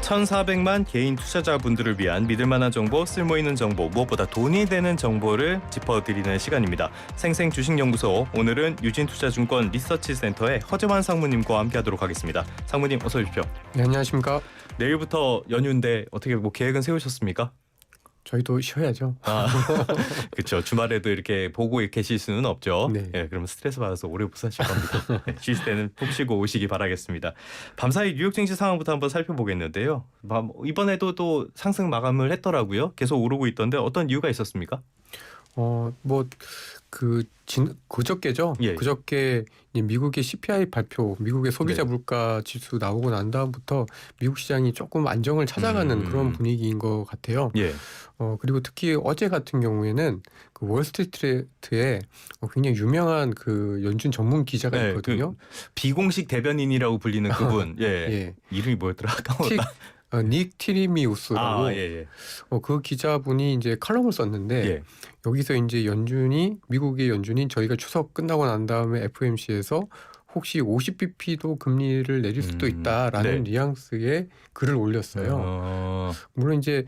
1,400만 개인 투자자분들을 위한 믿을만한 정보, 쓸모있는 정보, 무엇보다 돈이 되는 정보를 짚어드리는 시간입니다. 생생주식연구소, 오늘은 유진투자증권 리서치센터의 허재환 상무님과 함께하도록 하겠습니다. 상무님 어서 오십시오. 네, 안녕하십니까. 내일부터 연휴인데 어떻게 계획은 세우셨습니까? 저희도 쉬어야죠. 그렇죠. 주말에도 이렇게 보고 계실 수는 없죠. 네. 예, 그러면 스트레스 받아서 오래 못 사실 겁니다. 네, 쉴 때는 푹 쉬고 오시기 바라겠습니다. 밤사이 뉴욕 증시 상황부터 한번 살펴보겠는데요. 이번에도 또 상승 마감을 했더라고요. 계속 오르고 있던데 어떤 이유가 있었습니까? 그저께죠. 예. 그저께 미국의 CPI 발표, 미국의 소비자 네. 물가 지수 나오고 난 다음부터 미국 시장이 조금 안정을 찾아가는 그런 분위기인 것 같아요. 예. 그리고 특히 어제 같은 경우에는 그 월스트리트에 굉장히 유명한 그 연준 전문 기자가 네, 있거든요. 비공식 대변인이라고 불리는 그분. 예. 예. 이름이 뭐였더라? 까먹었다. 닉 티리미우스라고 예. 그 기자분이 이제 칼럼을 썼는데 예. 여기서 이제 미국의 연준이 저희가 추석 끝나고 난 다음에 FOMC에서 혹시 50bp도 금리를 내릴 수도 있다라는 네. 뉘앙스의 글을 올렸어요. 물론 이제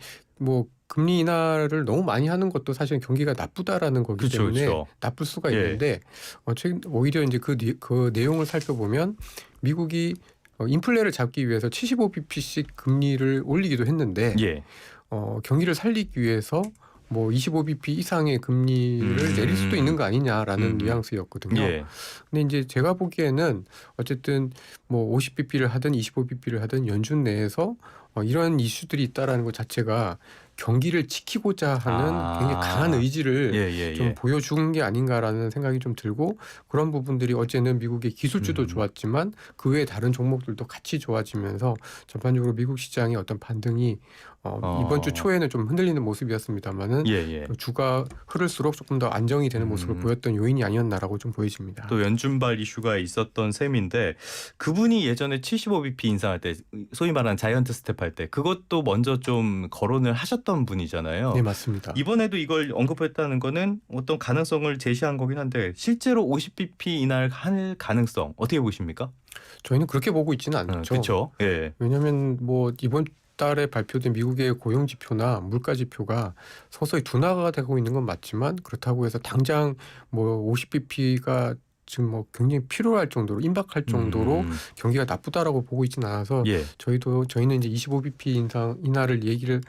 금리 인하를 너무 많이 하는 것도 사실은 경기가 나쁘다라는 거기 때문에 그렇죠. 나쁠 수가 예. 있는데 오히려 이제 그 내용을 살펴보면 미국이 인플레를 잡기 위해서 75bp씩 금리를 올리기도 했는데 예. 경기를 살리기 위해서 25bp 이상의 금리를 내릴 수도 있는 거 아니냐라는 뉘앙스였거든요. 예. 근데 이제 제가 보기에는 어쨌든 50bp를 하든 25bp를 하든 연준 내에서 이런 이슈들이 있다라는 것 자체가 경기를 지키고자 하는 굉장히 강한 의지를 좀 보여준 게 아닌가라는 생각이 좀 들고 그런 부분들이 어제는 미국의 기술주도 좋았지만 그 외에 다른 종목들도 같이 좋아지면서 전반적으로 미국 시장의 어떤 반등이 이번 주 초에는 좀 흔들리는 모습이었습니다만은 주가 흐를수록 조금 더 안정이 되는 모습을 보였던 요인이 아니었나라고 좀 보여집니다. 또 연준발 이슈가 있었던 셈인데 그분이 예전에 75bp 인상할 때 소위 말하는 자이언트 스텝 할 때 그것도 먼저 좀 거론을 하셨던 분이잖아요. 네, 맞습니다. 이번에도 이걸 언급했다는 거는 어떤 가능성을 제시한 거긴 한데 실제로 50bp 인하를 할 가능성 어떻게 보십니까? 저희는 그렇게 보고 있지는 않죠. 그렇죠. 예. 왜냐하면 이번 달에 발표된 미국의 고용 지표나 물가 지표가 서서히 둔화가 되고 있는 건 맞지만 그렇다고 해서 당장 50bp가 지금 굉장히 필요할 정도로 임박할 정도로 경기가 나쁘다라고 보고 있지는 않아서 저희는 이제 25bp 인하를 얘기를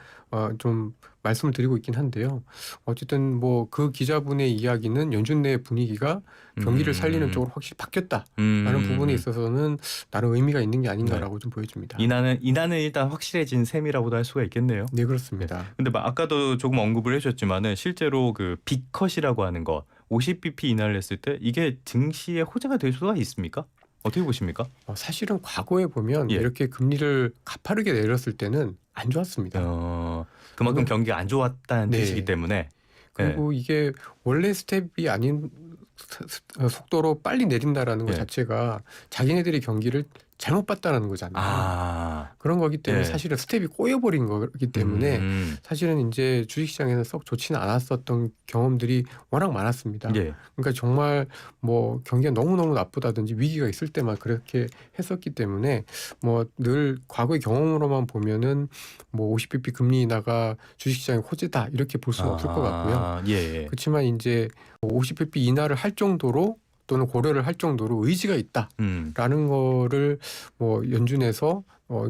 좀 말씀을 드리고 있긴 한데요. 어쨌든 그 기자분의 이야기는 연준 내 분위기가 경기를 살리는 쪽으로 확실히 바뀌었다라는 부분에 있어서는 나름 의미가 있는 게 아닌가라고 좀 보여집니다. 인하는 일단 확실해진 셈이라고도 할 수가 있겠네요. 네, 그렇습니다. 근데 아까도 조금 언급을 해주셨지만은 실제로 그 빅컷이라고 하는 거 50bp 인하를 했을 때 이게 증시의 호재가 될 수가 있습니까? 어떻게 보십니까? 사실은 과거에 보면 이렇게 금리를 가파르게 내렸을 때는 안 좋았습니다. 그만큼 경기가 안 좋았다는 뜻이기 때문에. 그리고 이게 원래 스텝이 아닌 속도로 빨리 내린다라는 것 자체가 자기네들이 경기를 잘못 봤다는 거잖아요. 그런 거기 때문에 사실은 스텝이 꼬여버린 거기 때문에 사실은 이제 주식시장에서 썩 좋지는 않았었던 경험들이 워낙 많았습니다. 그러니까 정말 경기가 너무너무 나쁘다든지 위기가 있을 때만 그렇게 했었기 때문에 늘 과거의 경험으로만 보면은 50bp 금리 인하가 주식시장의 호재다 이렇게 볼 수는 없을 것 같고요. 그렇지만 이제 50bp 인하를 할 정도로 또는 고려를 할 정도로 의지가 있다라는 거를 연준에서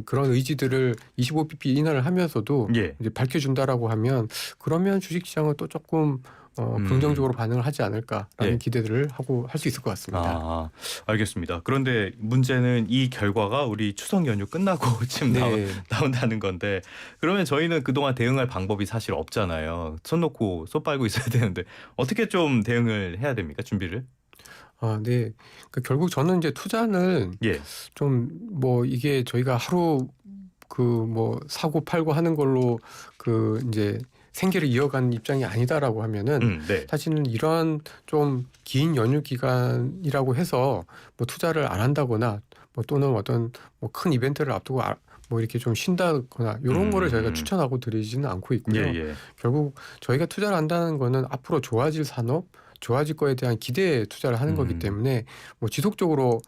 그런 의지들을 25bp 인하를 하면서도 이제 밝혀준다라고 하면 그러면 주식시장은 또 조금 긍정적으로 반응을 하지 않을까라는 기대들을 하고 할 수 있을 것 같습니다. 알겠습니다. 그런데 문제는 이 결과가 우리 추석 연휴 끝나고 지금 나온다는 건데 그러면 저희는 그동안 대응할 방법이 사실 없잖아요. 손 놓고 손 빨고 있어야 되는데 어떻게 좀 대응을 해야 됩니까? 준비를? 네. 그러니까 결국 저는 이제 투자는 좀 이게 저희가 하루 사고 팔고 하는 걸로 이제 생계를 이어가는 입장이 아니다라고 하면은 사실은 이러한 좀 긴 연휴 기간이라고 해서 투자를 안 한다거나 또는 어떤 큰 이벤트를 앞두고 이렇게 좀 쉰다거나 이런 거를 저희가 추천하고 드리지는 않고 있고요. 결국 저희가 투자를 한다는 거는 앞으로 좋아질 산업 좋아질 거에 대한 기대에 투자를 하는 거기 때문에 지속적으로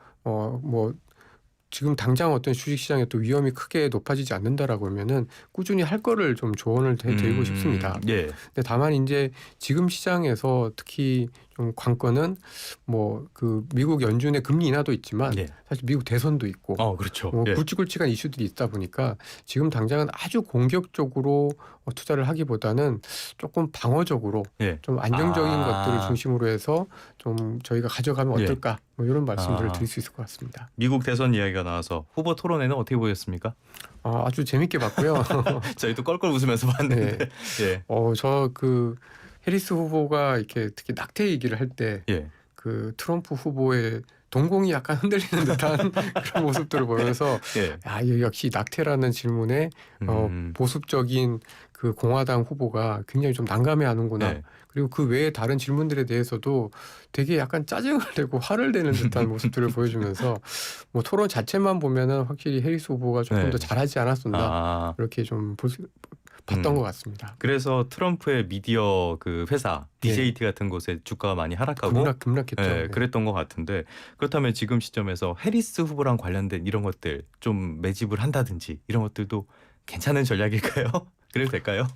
지금 당장 어떤 주식시장에 또 위험이 크게 높아지지 않는다라고 하면은 꾸준히 할 거를 좀 조언을 드리고 싶습니다. 예. 근데 다만 이제 지금 시장에서 특히 좀 관건은 뭐 그 미국 연준의 금리 인하도 있지만 예. 사실 미국 대선도 있고 그렇죠. 뭐 예. 굵직굵직한 이슈들이 있다 보니까 지금 당장은 아주 공격적으로 투자를 하기보다는 조금 방어적으로 예. 좀 안정적인 것들을 중심으로 해서 좀 저희가 가져가면 예. 어떨까 뭐 이런 말씀들을 드릴 수 있을 것 같습니다. 미국 대선 이야기가 나와서 후보 토론회는 어떻게 보셨습니까? 아주 재밌게 봤고요. 저희도 껄껄 웃으면서 봤는데. 네. 예. 저 그 해리스 후보가 이렇게 특히 낙태 얘기를 할 때 예. 그 트럼프 후보의 동공이 약간 흔들리는 듯한 그런 모습들을 보면서 예. 이거 역시 낙태라는 질문에 보수적인 그 공화당 후보가 굉장히 좀 난감해하는구나. 네. 그리고 그 외에 다른 질문들에 대해서도 되게 약간 짜증을 내고 화를 내는 듯한 모습들을 보여주면서 뭐 토론 자체만 보면은 확실히 해리스 후보가 조금 네. 더 잘하지 않았었나 이렇게 좀 봤던 것 같습니다. 그래서 트럼프의 미디어 그 회사 DJT 같은 곳에 주가가 많이 하락하고 급락했죠. 네, 그랬던 것 같은데 그렇다면 지금 시점에서 해리스 후보랑 관련된 이런 것들 좀 매집을 한다든지 이런 것들도 괜찮은 전략일까요? 그래도 될까요?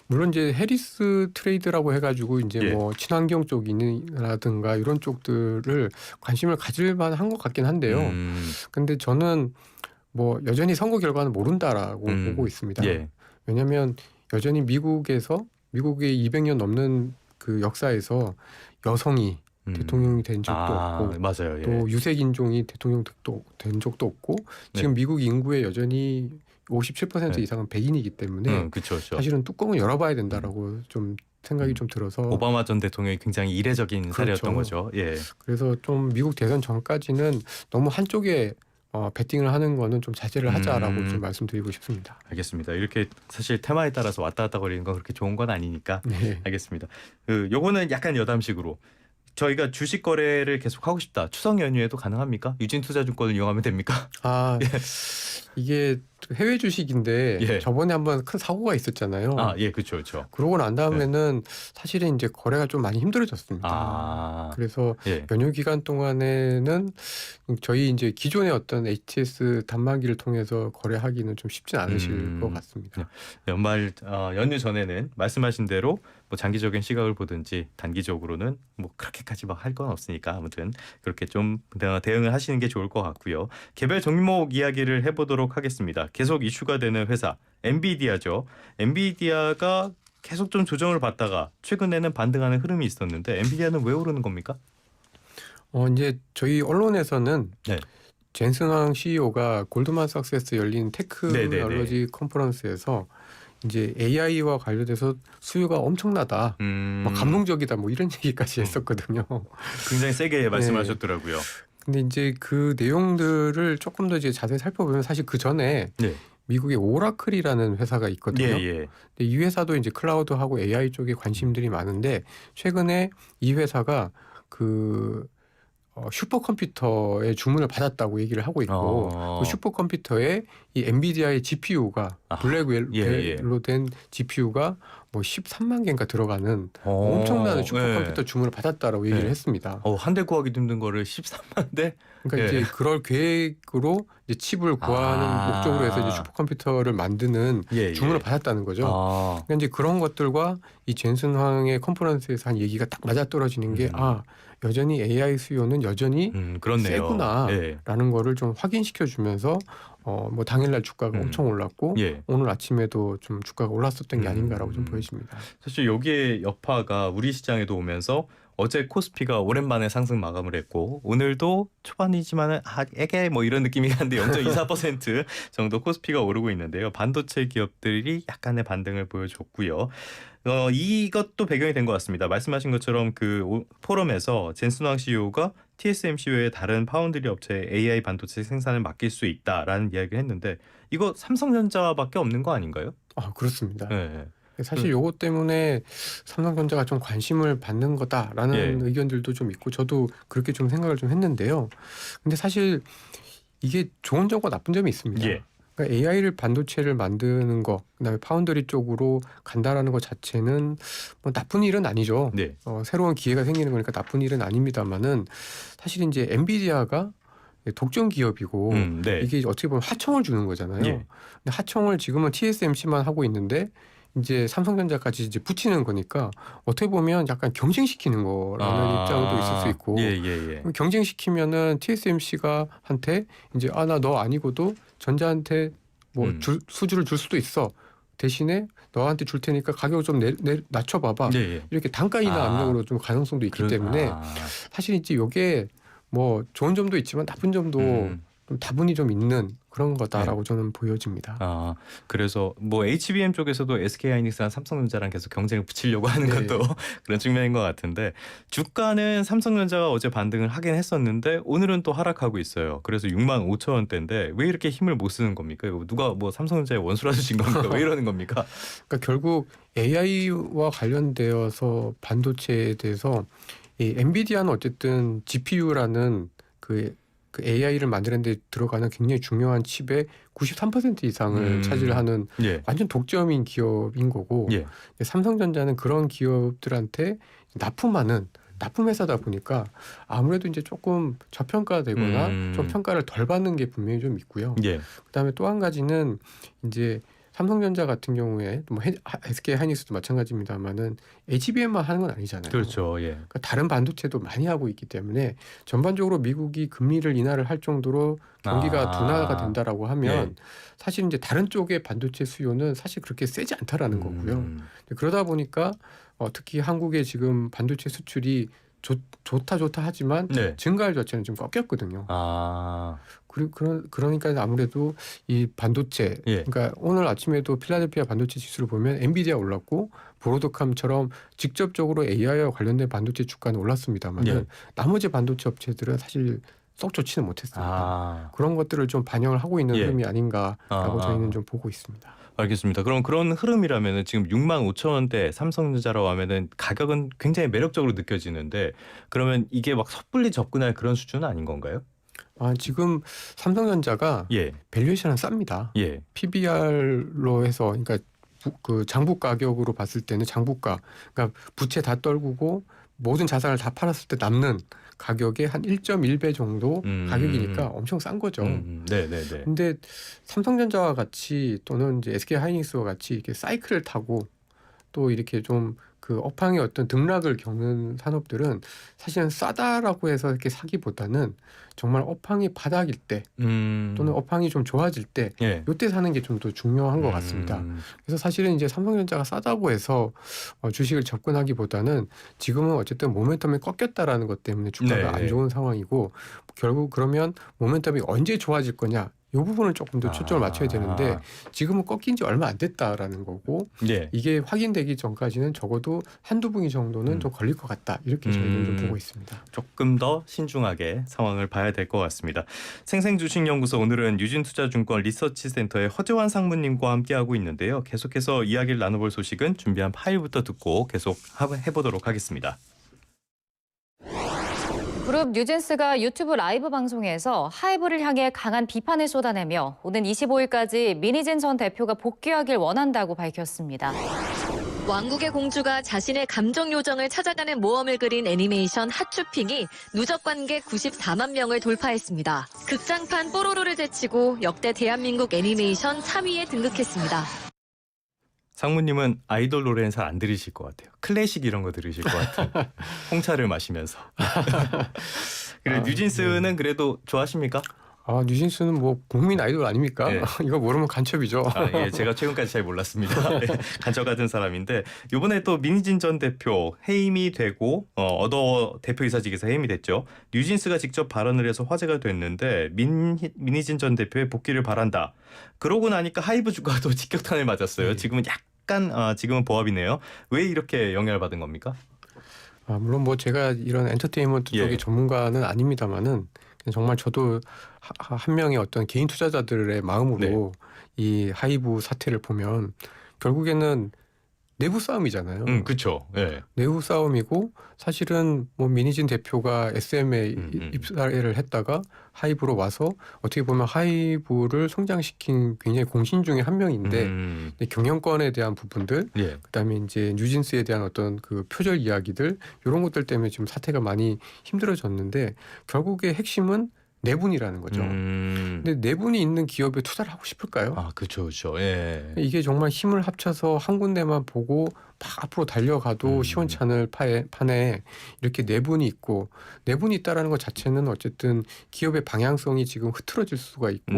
물론 이제 해리스 트레이드라고 해가지고 이제 예. 뭐 친환경 쪽이라든가 이런 쪽들을 관심을 가질 만한 것 같긴 한데요. 근데 저는 뭐 여전히 선거 결과는 모른다라고 보고 있습니다. 예. 왜냐하면 여전히 미국의 200년 넘는 그 역사에서 여성이 대통령이 된 적도 없고 맞아요. 예. 또 유색 인종이 대통령 된 적도 없고 지금 미국 인구의 여전히 57% 이상은 백인이기 때문에 그쵸. 사실은 뚜껑을 열어봐야 된다라고 좀 생각이 좀 들어서 오바마 전 대통령이 굉장히 이례적인 사례였던 거죠. 예. 그래서 좀 미국 대선 전까지는 너무 한쪽에 베팅을 하는 거는 좀 자제를 하자라고 좀 말씀드리고 싶습니다. 알겠습니다. 이렇게 사실 테마에 따라서 왔다 갔다 거리는 건 그렇게 좋은 건 아니니까. 네. 알겠습니다. 요거는 약간 여담식으로 저희가 주식 거래를 계속 하고 싶다. 추석 연휴에도 가능합니까? 유진투자증권을 이용하면 됩니까? 이게 해외 주식인데 예. 저번에 한번 큰 사고가 있었잖아요. 예, 그렇죠. 그러고 난 다음에는 사실은 이제 거래가 좀 많이 힘들어졌습니다. 그래서 연휴 기간 동안에는 저희 이제 기존의 어떤 HTS 단말기를 통해서 거래하기는 좀 쉽진 않으실 것 같습니다. 연말 연휴 전에는 말씀하신 대로 뭐 장기적인 시각을 보든지 단기적으로는 뭐 그렇게까지 막 할 건 없으니까 아무튼 그렇게 좀 대응을 하시는 게 좋을 것 같고요. 개별 종목 이야기를 해보도록 하겠습니다. 계속 이슈가 되는 회사 엔비디아죠. 엔비디아가 계속 좀 조정을 받다가 최근에는 반등하는 흐름이 있었는데 엔비디아는 왜 오르는 겁니까? 이제 저희 언론에서는 네. 젠슨 황 CEO가 골드만삭스에서 열린 테크놀로지 컨퍼런스에서 이제 AI와 관련돼서 수요가 엄청나다, 막 감동적이다, 뭐 이런 얘기까지 했었거든요. 굉장히 세게 말씀하셨더라고요. 근데 이제 그 내용들을 조금 더 이제 자세히 살펴보면 사실 그 전에 미국의 오라클이라는 회사가 있거든요. 근데 이 회사도 이제 클라우드하고 AI 쪽에 관심들이 많은데 최근에 이 회사가 그 슈퍼컴퓨터의 주문을 받았다고 얘기를 하고 있고 그 슈퍼컴퓨터에 이 엔비디아의 GPU가 블랙웰로 된 GPU가 뭐 13만 개인가 들어가는 엄청난 슈퍼컴퓨터 주문을 받았다라고 얘기를 했습니다. 한 대 구하기도 힘든 거를 13만 대? 그러니까 이제 그럴 계획으로 이제 칩을 구하는 목적으로 해서 이제 슈퍼컴퓨터를 만드는 주문을 받았다는 거죠. 그러니까 이제 그런 것들과 이 젠슨 황의 컨퍼런스에서 한 얘기가 딱 맞아떨어지는 게 여전히 AI 수요는 여전히 세구나라는 거를 좀 확인시켜 주면서 뭐 당일날 주가가 엄청 올랐고 오늘 아침에도 좀 주가가 올랐었던 게 아닌가라고 좀 보여집니다. 사실 여기에 여파가 우리 시장에도 오면서 어제 코스피가 오랜만에 상승 마감을 했고 오늘도 초반이지만은 에게 뭐 이런 느낌이 한데 0.24% 정도 코스피가 오르고 있는데요. 반도체 기업들이 약간의 반등을 보여줬고요. 이것도 배경이 된 것 같습니다. 말씀하신 것처럼 그 포럼에서 젠슨 황 CEO가 TSMC 외에 다른 파운드리 업체에 AI 반도체 생산을 맡길 수 있다라는 이야기를 했는데 이거 삼성전자밖에 없는 거 아닌가요? 그렇습니다. 사실 요것 때문에 삼성전자가 좀 관심을 받는 거다라는 의견들도 좀 있고 저도 그렇게 좀 생각을 좀 했는데요. 근데 사실 이게 좋은 점과 나쁜 점이 있습니다. 그러니까 AI를 반도체를 만드는 거, 그다음에 파운드리 쪽으로 간다라는 것 자체는 뭐 나쁜 일은 아니죠. 새로운 기회가 생기는 거니까 나쁜 일은 아닙니다만은 사실 이제 엔비디아가 독점 기업이고 네. 이게 어떻게 보면 하청을 주는 거잖아요. 예. 근데 하청을 지금은 TSMC만 하고 있는데 이제 삼성전자까지 이제 붙이는 거니까 어떻게 보면 약간 경쟁시키는 거라는 입장도 있을 수 있고 경쟁시키면은 TSMC가 한테 이제 나 너 아니고도 전자한테 뭐 수주를 줄 수도 있어. 대신에 너한테 줄 테니까 가격을 좀 낮춰봐봐. 이렇게 단가 인하 압력으로 좀 가능성도 있기 때문에 사실 이제 이게 뭐 좋은 점도 있지만 나쁜 점도 좀 다분히 좀 있는 그런 거다라고 저는 보여집니다. 그래서 뭐 HBM 쪽에서도 SK하이닉스랑 삼성전자랑 계속 경쟁을 붙이려고 하는 것도 그런 측면인 것 같은데 주가는 삼성전자가 어제 반등을 하긴 했었는데 오늘은 또 하락하고 있어요. 그래서 65,000원대인데 왜 이렇게 힘을 못 쓰는 겁니까? 이거 누가 뭐 삼성전자의 원수라 주신 겁니까? 왜 이러는 겁니까? 그러니까 결국 AI와 관련되어서 반도체에 대해서 이 엔비디아는 어쨌든 GPU라는 그 AI를 만드는 데 들어가는 굉장히 중요한 칩의 93% 이상을 차지하는 완전 독점인 기업인 거고 삼성전자는 그런 기업들한테 납품하는 납품 회사다 보니까 아무래도 이제 조금 저평가되거나 좀 평가를 덜 받는 게 분명히 좀 있고요. 그다음에 또 한 가지는 이제 삼성전자 같은 경우에 뭐 SK 하이닉스도 마찬가지입니다만은 HBM만 하는 건 아니잖아요. 그렇죠. 그러니까 다른 반도체도 많이 하고 있기 때문에 전반적으로 미국이 금리를 인하를 할 정도로 경기가 둔화가 된다라고 하면 사실 이제 다른 쪽의 반도체 수요는 사실 그렇게 세지 않다라는 거고요. 그러다 보니까 특히 한국의 지금 반도체 수출이 좋다 하지만 증가율 자체는 좀 꺾였거든요. 그러니까 아무래도 이 반도체, 그러니까 오늘 아침에도 필라델피아 반도체 지수를 보면 엔비디아 올랐고 브로드컴처럼 직접적으로 AI와 관련된 반도체 주가는 올랐습니다만 나머지 반도체 업체들은 사실 썩 좋지는 못했습니다. 그런 것들을 좀 반영을 하고 있는 흐름이 아닌가라고 저희는 좀 보고 있습니다. 알겠습니다. 그럼 그런 흐름이라면은 지금 65,000원대 삼성전자라고 하면은 가격은 굉장히 매력적으로 느껴지는데 그러면 이게 막 섣불리 접근할 그런 수준은 아닌 건가요? 지금 삼성전자가 밸류에이션은 쌉니다. PBR로 해서 그러니까 그 장부 가격으로 봤을 때는 장부가 그러니까 부채 다 떨구고 모든 자산을 다 팔았을 때 남는 가격의 한 1.1배 정도 가격이니까 엄청 싼 거죠. 근데 삼성전자와 같이 또는 이제 SK 하이닉스와 같이 이렇게 사이클을 타고 또 이렇게 좀 그 업황의 어떤 등락을 겪는 산업들은 사실은 싸다라고 해서 이렇게 사기보다는 정말 업황이 바닥일 때 또는 업황이 좀 좋아질 때 이때 사는 게 좀 더 중요한 것 같습니다. 그래서 사실은 이제 삼성전자가 싸다고 해서 주식을 접근하기보다는 지금은 어쨌든 모멘텀이 꺾였다라는 것 때문에 주가가 안 좋은 상황이고 결국 그러면 모멘텀이 언제 좋아질 거냐 이 부분을 조금 더 초점을 맞춰야 되는데 지금은 꺾인 지 얼마 안 됐다라는 거고 이게 확인되기 전까지는 적어도 한두 분기 정도는 좀 걸릴 것 같다. 이렇게 저희는 좀 보고 있습니다. 조금 더 신중하게 상황을 봐야 될 것 같습니다. 생생주식연구소 오늘은 유진투자증권 리서치센터의 허재환 상무님과 함께하고 있는데요. 계속해서 이야기를 나눠볼 소식은 준비한 파일부터 듣고 계속 해보도록 하겠습니다. 그룹 뉴진스가 유튜브 라이브 방송에서 하이브를 향해 강한 비판을 쏟아내며 오는 25일까지 민희진 전 대표가 복귀하길 원한다고 밝혔습니다. 왕국의 공주가 자신의 감정 요정을 찾아가는 모험을 그린 애니메이션 핫쇼핑이 누적 관객 94만 명을 돌파했습니다. 극장판 뽀로로를 제치고 역대 대한민국 애니메이션 3위에 등극했습니다. 상무님은 아이돌 노래는 잘 안 들으실 것 같아요. 클래식 이런 거 들으실 것 같은 홍차를 마시면서. 그래 뉴진스는 그래도 좋아하십니까? 뉴진스는 뭐 국민 아이돌 아닙니까? 이거 모르면 간첩이죠. 제가 최근까지 잘 몰랐습니다. 간첩 같은 사람인데 이번에 또 민희진 전 대표 해임이 되고 어더 대표이사직에서 해임이 됐죠. 뉴진스가 직접 발언을 해서 화제가 됐는데 민희진 전 대표의 복귀를 바란다. 그러고 나니까 하이브 주가도 직격탄을 맞았어요. 지금은 지금은 보합이네요. 왜 이렇게 영향을 받은 겁니까? 물론 뭐 제가 이런 엔터테인먼트 쪽의 전문가는 아닙니다만은 정말 저도 한 명의 어떤 개인 투자자들의 마음으로 이 하이브 사태를 보면 결국에는 내부 싸움이잖아요. 그렇죠. 내부 싸움이고 사실은 뭐 민희진 대표가 SM에 입사를 했다가 하이브로 와서 어떻게 보면 하이브를 성장시킨 굉장히 공신 중에 한 명인데 경영권에 대한 부분들, 그다음에 이제 뉴진스에 대한 어떤 그 표절 이야기들 이런 것들 때문에 지금 사태가 많이 힘들어졌는데 결국에 핵심은 내분이라는 거죠. 근데 내분이 있는 기업에 투자를 하고 싶을까요? 아, 그렇죠, 그렇죠. 예. 이게 정말 힘을 합쳐서 한 군데만 보고 막 앞으로 달려가도 시원찮을 판에 이렇게 내분이 있고, 내분이 있다라는 것 자체는 어쨌든 기업의 방향성이 지금 흐트러질 수가 있고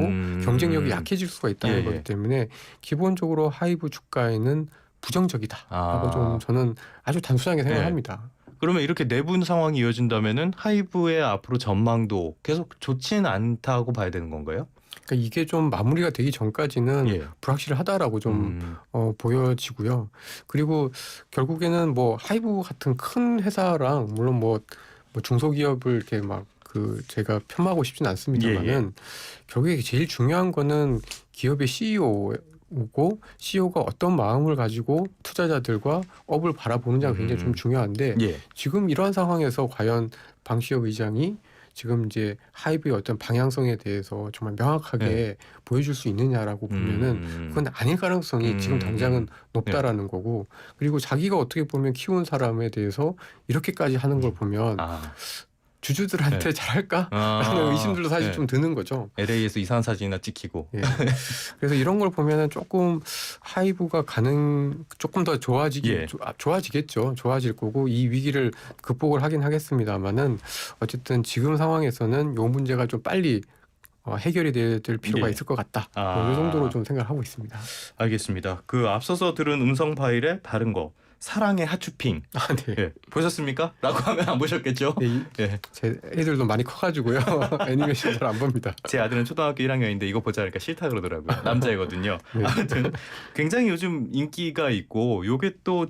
경쟁력이 약해질 수가 있다는 예, 거기 예. 때문에 기본적으로 하이브 주가에는 부정적이다라고 좀 저는 아주 단순하게 생각합니다. 그러면 이렇게 내분 상황이 이어진다면은 하이브의 앞으로 전망도 계속 좋지는 않다고 봐야 되는 건가요? 그러니까 이게 좀 마무리가 되기 전까지는 예. 불확실하다라고 좀 보여지고요. 그리고 결국에는 뭐 하이브 같은 큰 회사랑 물론 뭐 중소기업을 이렇게 막 제가 폄하하고 싶지는 않습니다만은 결국에 제일 중요한 거는 기업의 CEO고 CEO가 어떤 마음을 가지고 투자자들과 업을 바라보느냐가 굉장히 좀 중요한데 지금 이러한 상황에서 과연 방시혁 의장이 지금 이제 하이브의 어떤 방향성에 대해서 정말 명확하게 보여줄 수 있느냐라고 보면은 그건 아닐 가능성이 지금 당장은 높다라는 거고, 그리고 자기가 어떻게 보면 키운 사람에 대해서 이렇게까지 하는 걸 보면 주주들한테 잘할까라는 의심들도 사실 좀 드는 거죠. LA에서 이상한 사진이나 찍히고. 그래서 이런 걸 보면은 조금 하이브가 조금 더 좋아지겠죠. 좋아질 거고 이 위기를 극복을 하긴 하겠습니다만은 어쨌든 지금 상황에서는 이 문제가 좀 빨리 해결이 될 필요가 있을 것 같다. 이 정도로 좀 생각을 하고 있습니다. 알겠습니다. 그 앞서서 들은 음성 파일에 다른 거. 사랑의 하추핑. 네. 예. 보셨습니까? 라고 하면 안 보셨겠죠? 네, 제 애들도 많이 커가지고요. 애니메이션을 안 봅니다. 제 아들은 초등학교 1학년인데 이거 보자 하니까 싫다 그러더라고요. 남자애거든요. 네. 아무튼 굉장히 요즘 인기가 있고 요게 또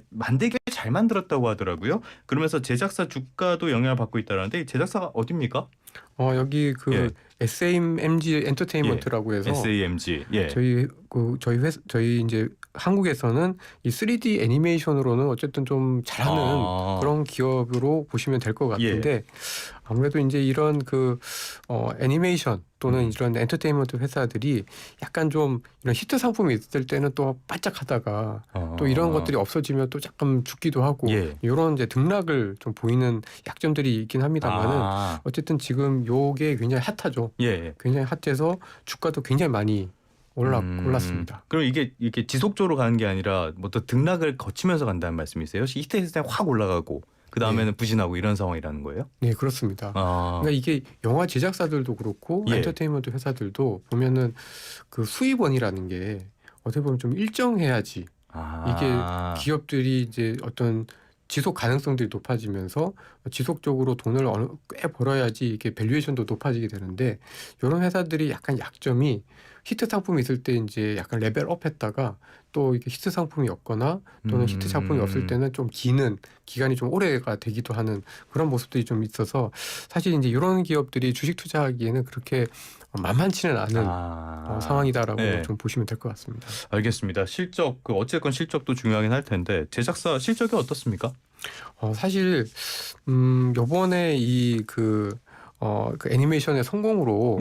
만들기 잘 만들었다고 하더라고요. 그러면서 제작사 주가도 영향을 받고 있다는데 이 제작사가 어딥니까? 여기 SAMG 엔터테인먼트라고 해서 SAMG. 저희 이제 한국에서는 이 3D 애니메이션으로는 어쨌든 좀 잘하는 그런 기업으로 보시면 될 것 같은데 아무래도 이제 이런 애니메이션 또는 이런 엔터테인먼트 회사들이 약간 좀 이런 히트 상품이 있을 때는 또 바짝하다가 또 이런 것들이 없어지면 또 약간 죽기도 하고 이런 이제 등락을 좀 보이는 약점들이 있긴 합니다만은 어쨌든 지금 요게 굉장히 핫하죠. 굉장히 핫해서 주가도 굉장히 많이 올랐습니다. 그럼 이게 지속적으로 가는 게 아니라 뭐 또 등락을 거치면서 간다는 말씀이세요? 히트했을 때 확 올라가고 그 다음에는 부진하고 이런 상황이라는 거예요? 네, 그렇습니다. 그러니까 이게 영화 제작사들도 그렇고 엔터테인먼트 회사들도 보면은 그 수입원이라는 게 어떻게 보면 좀 일정해야지 이게 기업들이 이제 어떤 지속 가능성들이 높아지면서 지속적으로 돈을 꽤 벌어야지 이게 밸류에이션도 높아지게 되는데 이런 회사들이 약간 약점이 히트 상품이 있을 때 이제 약간 레벨업 했다가 또 이게 히트 상품이 없거나 또는 히트 상품이 없을 때는 좀 기간이 좀 오래가 되기도 하는 그런 모습들이 좀 있어서 사실 이제 이런 기업들이 주식 투자하기에는 그렇게 만만치는 않은 상황이다라고 좀 보시면 될 것 같습니다. 알겠습니다. 실적 어쨌건 실적도 중요하긴 할 텐데 제작사 실적이 어떻습니까? 사실 요번에 그 애니메이션의 성공으로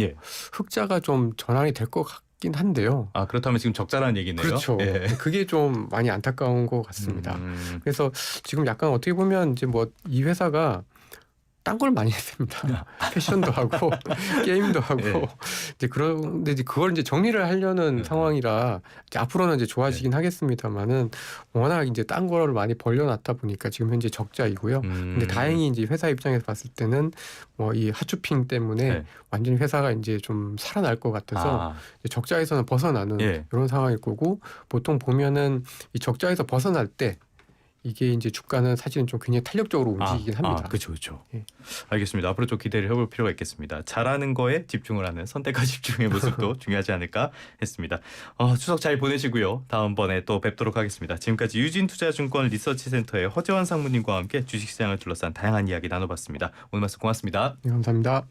흑자가 좀 전환이 될 것 같긴 한데요. 그렇다면 지금 적자라는 얘기네요. 그렇죠. 그게 좀 많이 안타까운 것 같습니다. 그래서 지금 약간 어떻게 보면 이제 뭐 이 회사가 딴 걸 많이 했습니다. 패션도 하고 게임도 하고 이제 그런데 이제 그걸 이제 정리를 하려는 상황이라 이제 앞으로는 이제 좋아지긴 하겠습니다만은 워낙 이제 딴 거를 많이 벌려놨다 보니까 지금 현재 적자이고요. 근데 다행히 이제 회사 입장에서 봤을 때는 뭐 이 하추핑 때문에 완전히 회사가 이제 좀 살아날 것 같아서 이제 적자에서는 벗어나는 이런 상황일 거고 보통 보면은 이 적자에서 벗어날 때 이게 이제 주가는 사실은 좀 굉장히 탄력적으로 움직이긴 합니다. 그렇죠. 알겠습니다. 앞으로 좀 기대를 해볼 필요가 있겠습니다. 잘하는 거에 집중을 하는 선택과 집중의 모습도 중요하지 않을까 했습니다. 추석 잘 보내시고요. 다음번에 또 뵙도록 하겠습니다. 지금까지 유진투자증권 리서치센터의 허재환 상무님과 함께 주식시장을 둘러싼 다양한 이야기 나눠봤습니다. 오늘 말씀 고맙습니다. 네, 감사합니다.